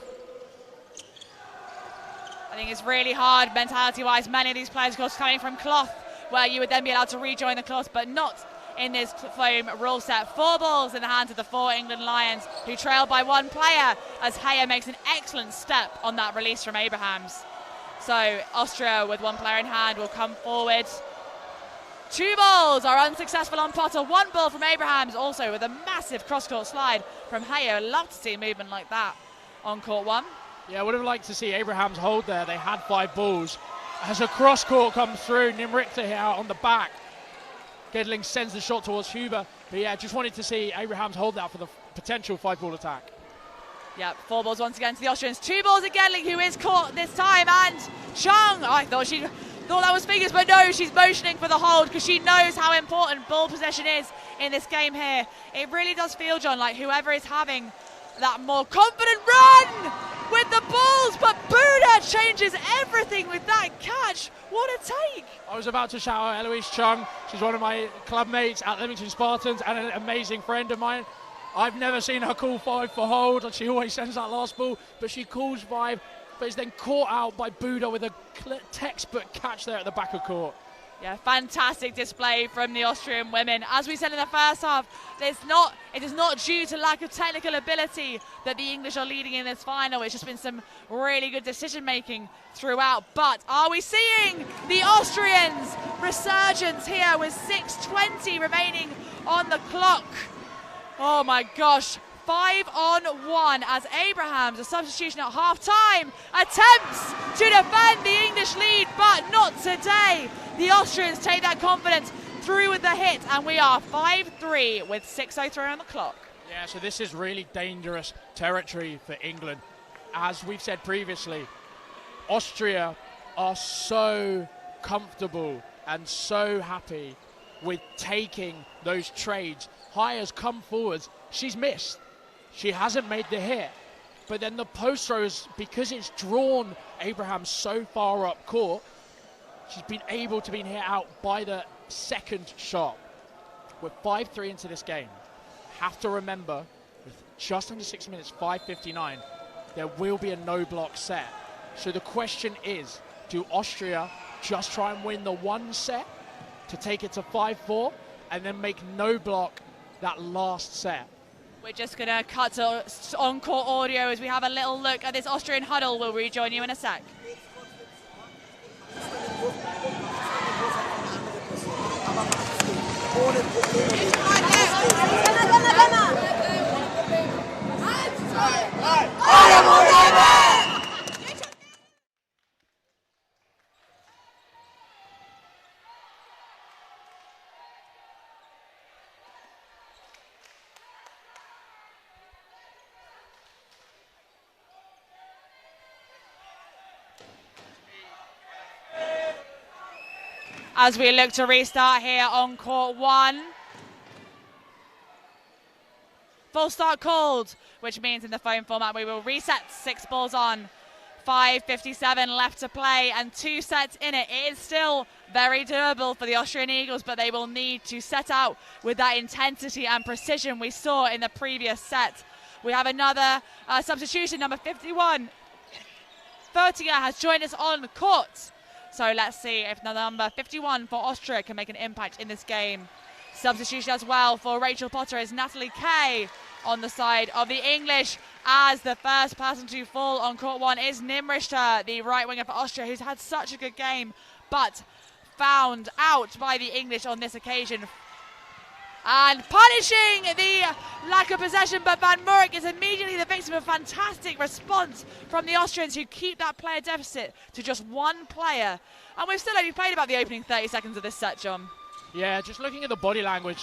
[SPEAKER 1] I think it's really hard mentality-wise. Many of these players, of course, coming from cloth, where you would then be allowed to rejoin the cloth, but not in this foam rule set. 4 balls in the hands of the 4 England Lions, who trail by 1 player as Heyer makes an excellent step on that release from Abrahams. So Austria, with 1 player in hand, will come forward. 2 balls are unsuccessful on Potter. 1 ball from Abrahams, also with a massive cross-court slide from Heyer. Love to see a movement like that on court 1.
[SPEAKER 2] Yeah, I would have liked to see Abrahams hold there. They had 5 balls. As a cross-court comes through, Nimrichter here out on the back. Gedling sends the shot towards Huber. But yeah, just wanted to see Abrahams hold that for the potential 5-ball attack.
[SPEAKER 1] Yeah, 4 balls once again to the Austrians. 2 balls to Gedling, who is caught this time. And Chung, I thought that was fingers, but no, she's motioning for the hold because she knows how important ball possession is in this game here. It really does feel, John, like whoever is having that more confident run with the balls, but Buddha changes everything with that catch. What a take.
[SPEAKER 2] I was about to shout out Eloise Chung. She's one of my club mates at Leamington Spartans and an amazing friend of mine. I've never seen her call 5 for hold, and she always sends that last ball, but she calls 5, but is then caught out by Buddha with a textbook catch there at the back of court.
[SPEAKER 1] Yeah, fantastic display from the Austrian women. As we said in the first half, it is not due to lack of technical ability that the English are leading in this final. It's just been some really good decision-making throughout. But are we seeing the Austrians' resurgence here with 6:20 remaining on the clock? Oh my gosh. 5-on-1 as Abrahams, a substitution at half-time, attempts to defend the English lead, but not today. The Austrians take that confidence through with the hit, and we are 5-3 with 6:03 on the clock.
[SPEAKER 2] Yeah, so this is really dangerous territory for England. As we've said previously, Austria are so comfortable and so happy with taking those trades. Heyer's come forwards, she's missed. She hasn't made the hit, but then the post throws, because it's drawn Abraham so far up court, she's been able to be hit out by the second shot. We're 5-3 into this game. Have to remember, with just under 6 minutes, 5:59, there will be a no-block set. So the question is, do Austria just try and win the 1 set to take it to 5-4 and then make no block that last set?
[SPEAKER 1] We're just going to cut to on-court audio as we have a little look at this Austrian huddle. We'll rejoin you in a sec. As we look to restart here on court 1. Full start called, which means in the foam format we will reset 6 balls on. 5:57 left to play and 2 sets in it. It is still very doable for the Austrian Eagles, but they will need to set out with that intensity and precision we saw in the previous set. We have another substitution, number 51. Fertinger has joined us on court. So let's see if the number 51 for Austria can make an impact in this game. Substitution as well for Rachel Potter is Natalie Kay on the side of the English, as the first person to fall on court 1 is Nimrichter, the right winger for Austria, who's had such a good game, but found out by the English on this occasion. And punishing the lack of possession, but Van Murk is immediately the victim of a fantastic response from the Austrians, who keep that player deficit to just 1 player. And we've still only played about the opening 30 seconds of this set, John.
[SPEAKER 2] Yeah, just looking at the body language,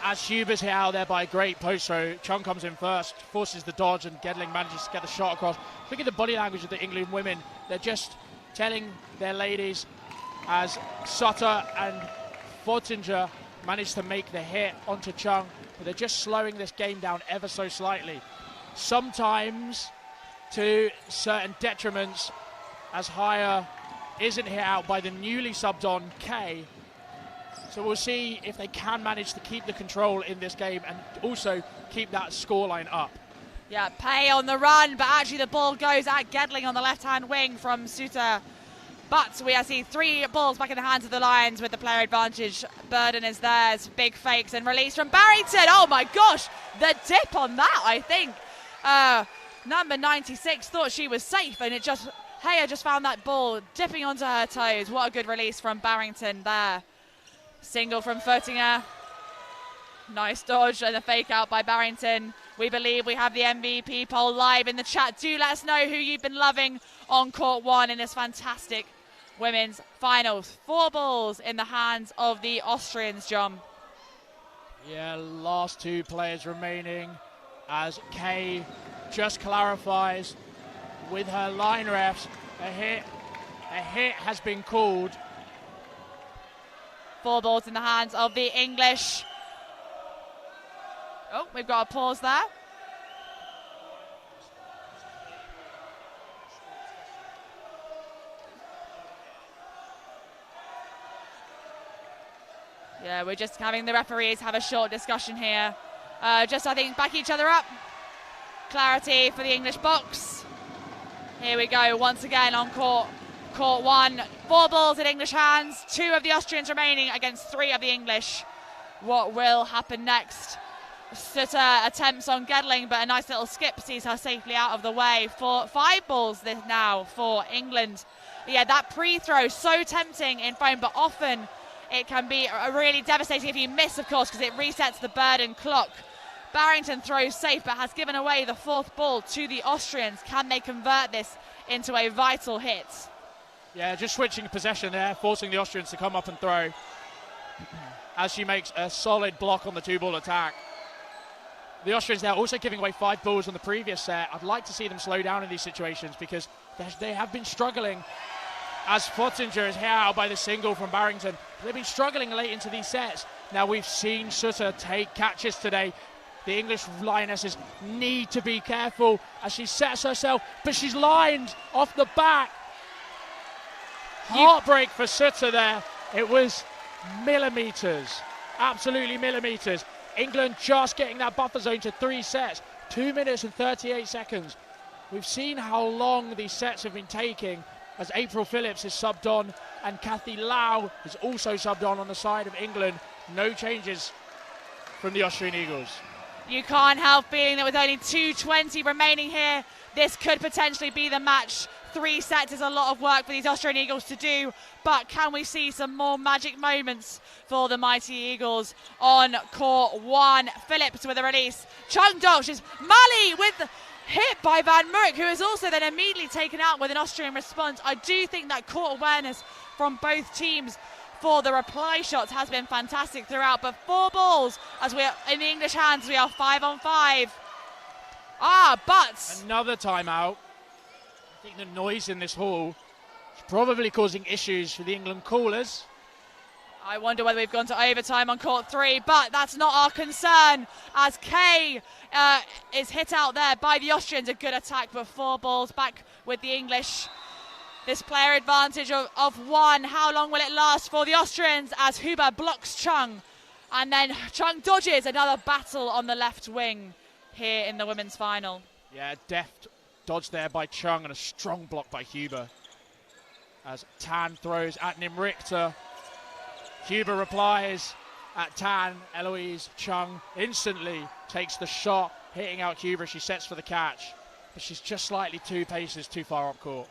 [SPEAKER 2] as Huber's hit out there by a great post throw, Chung comes in first, forces the dodge, and Gedling manages to get the shot across. Look at the body language of the England women. They're just telling their ladies, as Sutter and Fortinger managed to make the hit onto Chung, but they're just slowing this game down ever so slightly. Sometimes to certain detriments, as Hire isn't hit out by the newly subbed on Kay. So we'll see if they can manage to keep the control in this game and also keep that scoreline up.
[SPEAKER 1] Yeah, Pay on the run, but actually the ball goes at Gedling on the left-hand wing from Suter. But we see 3 balls back in the hands of the Lions with the player advantage. Burden is theirs. Big fakes and release from Barrington. Oh my gosh, the dip on that, I think. Number 96 thought she was safe, and Haya just found that ball dipping onto her toes. What a good release from Barrington there. Single from Fertinger. Nice dodge and a fake out by Barrington. We believe we have the MVP poll live in the chat. Do let us know who you've been loving on court 1 in this fantastic women's finals. 4 balls in the hands of the Austrians, John.
[SPEAKER 2] Yeah, last 2 players remaining, as Kay just clarifies with her line refs. A hit has been called.
[SPEAKER 1] 4 balls in the hands of the English. Oh, we've got a pause there. Yeah, we're just having the referees have a short discussion here. Just, I think, back each other up. Clarity for the English box. Here we go, once again on court 1. 4 balls in English hands, 2 of the Austrians remaining against 3 of the English. What will happen next? Sutter attempts on Gedling, but a nice little skip sees her safely out of the way. For 5 balls this now for England. Yeah, that pre-throw, so tempting in foam, but often it can be really devastating if you miss, of course, because it resets the Burden clock. Barrington throws safe, but has given away the 4th ball to the Austrians. Can they convert this into a vital hit?
[SPEAKER 2] Yeah, just switching possession there, forcing the Austrians to come up and throw, as she makes a solid block on the 2-ball attack. The Austrians there also giving away 5 balls on the previous set. I'd like to see them slow down in these situations, because they have been struggling, as Fortinger is hit out by the single from Barrington. They've been struggling late into these sets. Now we've seen Sutter take catches today. The English Lionesses need to be careful as she sets herself, but she's lined off the back. Heartbreak for Sutter there. It was millimetres, absolutely millimetres. England just getting that buffer zone to 3 sets, 2 minutes and 38 seconds. We've seen how long these sets have been taking, as April Phillips is subbed on and Kathy Lau is also subbed on the side of England. No changes from the Austrian Eagles.
[SPEAKER 1] You can't help feeling that with only 2:20 remaining here, this could potentially be the match. 3 sets is a lot of work for these Austrian Eagles to do, but can we see some more magic moments for the mighty Eagles on court 1? Phillips with a release. Chung dodges. Mali with the hit by Van Murk, who is also then immediately taken out with an Austrian response. I do think that court awareness from both teams for the reply shots has been fantastic throughout, but 4 balls as we are in the English hands. We are 5 on 5. But
[SPEAKER 2] another timeout. I think the noise in this hall is probably causing issues for the England callers.
[SPEAKER 1] I wonder whether we've gone to overtime on court 3, but that's not our concern, as Kay is hit out there by the Austrians. A good attack, but 4 balls back with the English. This player advantage of 1. How long will it last for the Austrians as Huber blocks Chung? And then Chung dodges. Another battle on the left wing here in the women's final.
[SPEAKER 2] Yeah, deft dodge there by Chung and a strong block by Huber. As Tan throws at Nimrichter. Huber replies at Tan. Eloise Chung instantly takes the shot, hitting out Huber. She sets for the catch, but she's just slightly 2 paces too far up court.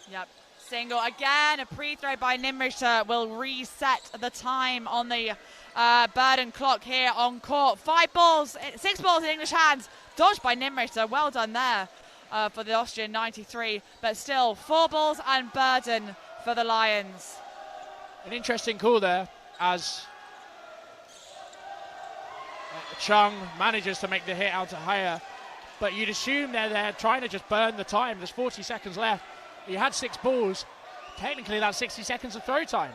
[SPEAKER 1] Yep, single again. A pre-throw by Nimrichter will reset the time on the Burden clock here on court. 6 balls in English hands. Dodged by Nimrichter. Well done there for the Austrian 93. But still, 4 balls and Burden for the Lions.
[SPEAKER 2] An interesting call there as Chung manages to make the hit out to Haya. But you'd assume they're trying to just burn the time. There's 40 seconds left. You had 6 balls. Technically, that's 60 seconds of throw time.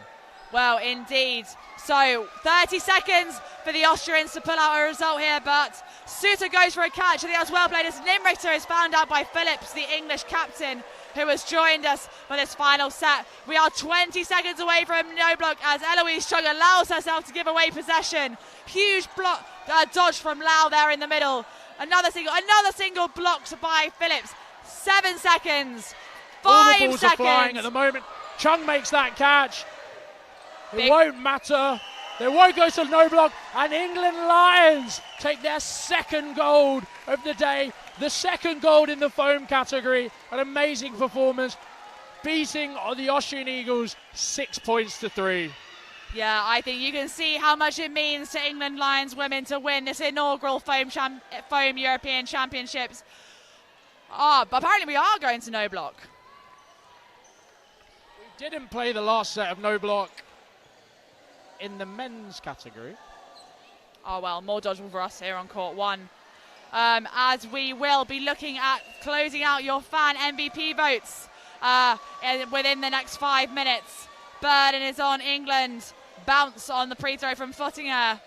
[SPEAKER 1] Well, indeed. So 30 seconds for the Austrians to pull out a result here, but Suter goes for a catch. I think that was well played as Nimrichter is found out by Phillips, the English captain, who has joined us for this final set. We are 20 seconds away from no block as Eloise Chung allows herself to give away possession. Huge block, dodge from Lau there in the middle. Another single blocked by Phillips. 7 seconds. 5
[SPEAKER 2] All the balls
[SPEAKER 1] seconds.
[SPEAKER 2] are flying at the moment. Chung makes that catch. It won't matter. They won't go to no block. And England Lions take their 2nd gold of the day. The 2nd gold in the foam category. An amazing performance. Beating the Austrian Eagles 6 points to 3.
[SPEAKER 1] Yeah, I think you can see how much it means to England Lions women to win this inaugural foam European Championships. But apparently we are going to no block.
[SPEAKER 2] We didn't play the last set of no block in the men's category.
[SPEAKER 1] Oh well, more dodgeball for us here on court 1. As we will be looking at closing out your fan MVP votes within the next 5 minutes. Burden is on England. Bounce on the pre-throw from Fottinger.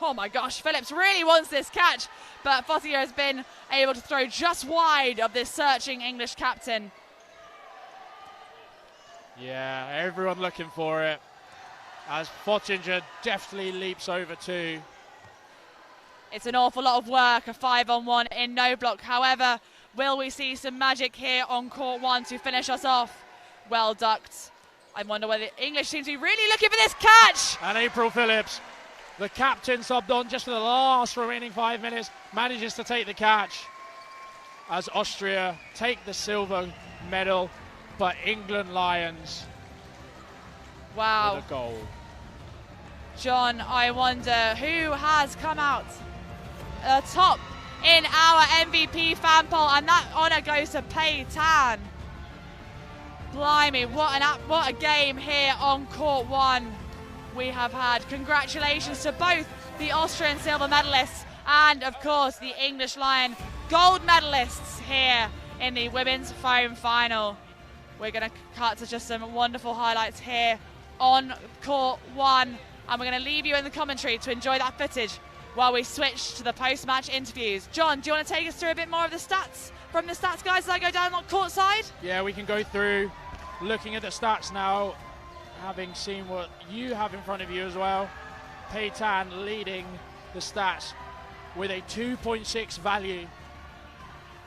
[SPEAKER 1] Oh my gosh, Phillips really wants this catch, but Fottinger has been able to throw just wide of this searching English captain.
[SPEAKER 2] Yeah, everyone looking for it. As Fottinger deftly leaps over 2.
[SPEAKER 1] It's an awful lot of work, a 5-on-1 in no block. However, will we see some magic here on court 1 to finish us off? Well ducked. I wonder whether the English seem to be really looking for this catch.
[SPEAKER 2] And April Phillips, the captain, subbed on just for the last remaining 5 minutes, manages to take the catch as Austria take the silver medal, but England Lions
[SPEAKER 1] wow.
[SPEAKER 2] with a goal.
[SPEAKER 1] John, I wonder who has come out top in our MVP fan poll, and that honour goes to Pei Tan. Blimey, what a game here on court 1 we have had. Congratulations to both the Austrian silver medalists and, of course, the English Lion gold medalists here in the women's foam final. We're going to cut to just some wonderful highlights here on court 1, and we're going to leave you in the commentary to enjoy that footage while we switch to the post-match interviews. John, do you want to take us through a bit more of the stats from the stats guys as I go down on court side?
[SPEAKER 2] Yeah, we can go through looking at the stats now, having seen what you have in front of you as well. Pei Tan leading the stats with a 2.6 value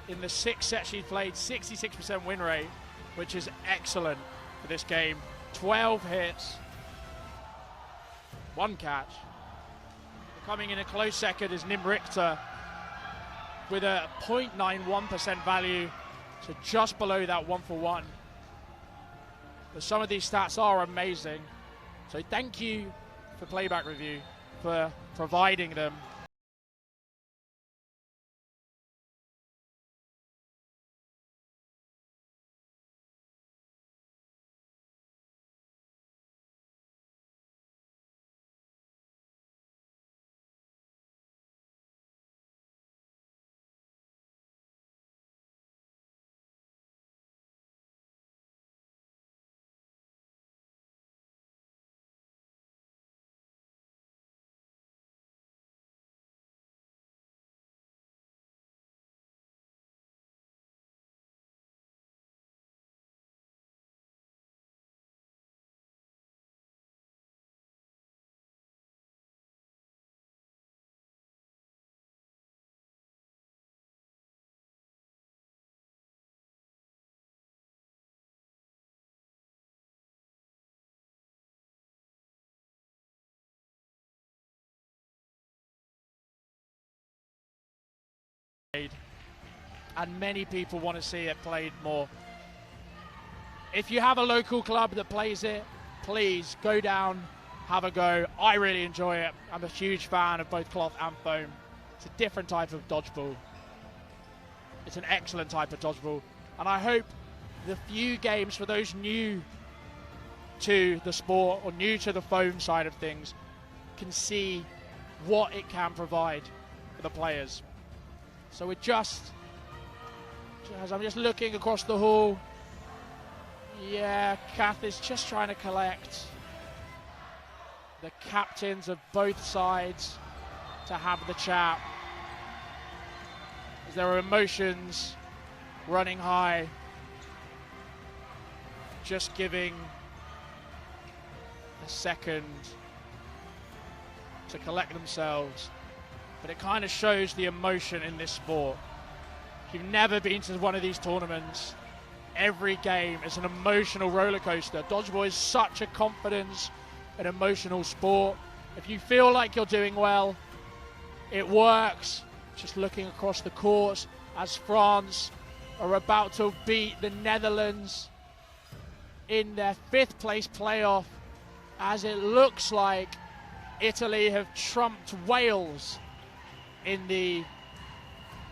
[SPEAKER 2] in the 6 sets she's played, 66% win rate, which is excellent for this game. 12 hits, 1 catch. Coming in a close second is Limerick with a 0.91% value, so just below that 1-for-1. But some of these stats are amazing. So thank you for Playback Review for providing them. And many people want to see it played more. If you have a local club that plays it, please go down, have a go. I really enjoy it. I'm a huge fan of both cloth and foam. It's a different type of dodgeball. It's an excellent type of dodgeball. And I hope the few games for those new to the sport or new to the foam side of things can see what it can provide for the players. So we're as I'm just looking across the hall, yeah, Kath is just trying to collect the captains of both sides to have the chat. As there are emotions running high, just giving a second to collect themselves. But it kind of shows the emotion in this sport. If you've never been to one of these tournaments, every game is an emotional roller coaster. Dodgeball is such a confidence and emotional sport. If you feel like you're doing well, it works. Just looking across the courts as France are about to beat the Netherlands in their 5th place playoff, as it looks like Italy have trumped Wales in the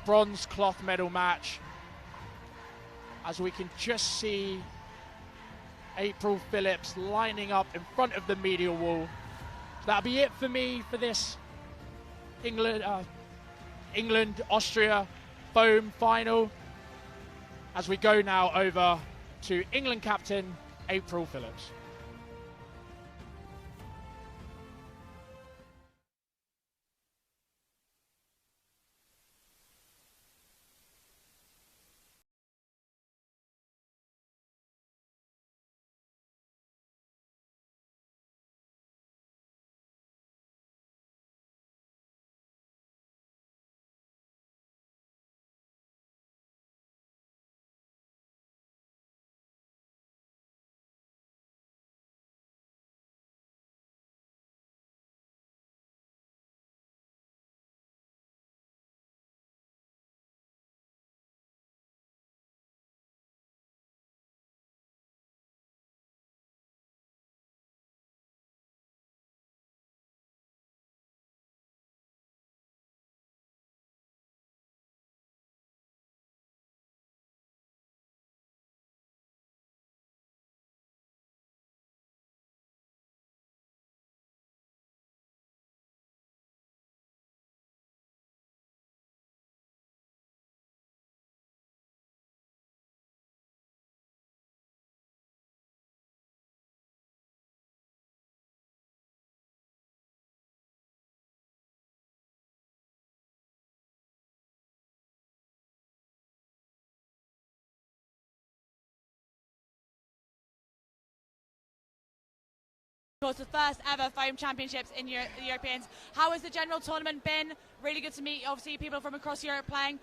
[SPEAKER 2] bronze cloth medal match, as we can just see April Phillips lining up in front of the media wall. So that'll be it for me for this England-Austria foam final, as we go now over to England captain April Phillips.
[SPEAKER 1] Of course, the first ever foam championships in the Europeans. How has the general tournament been? Really good to meet, obviously, people from across Europe playing.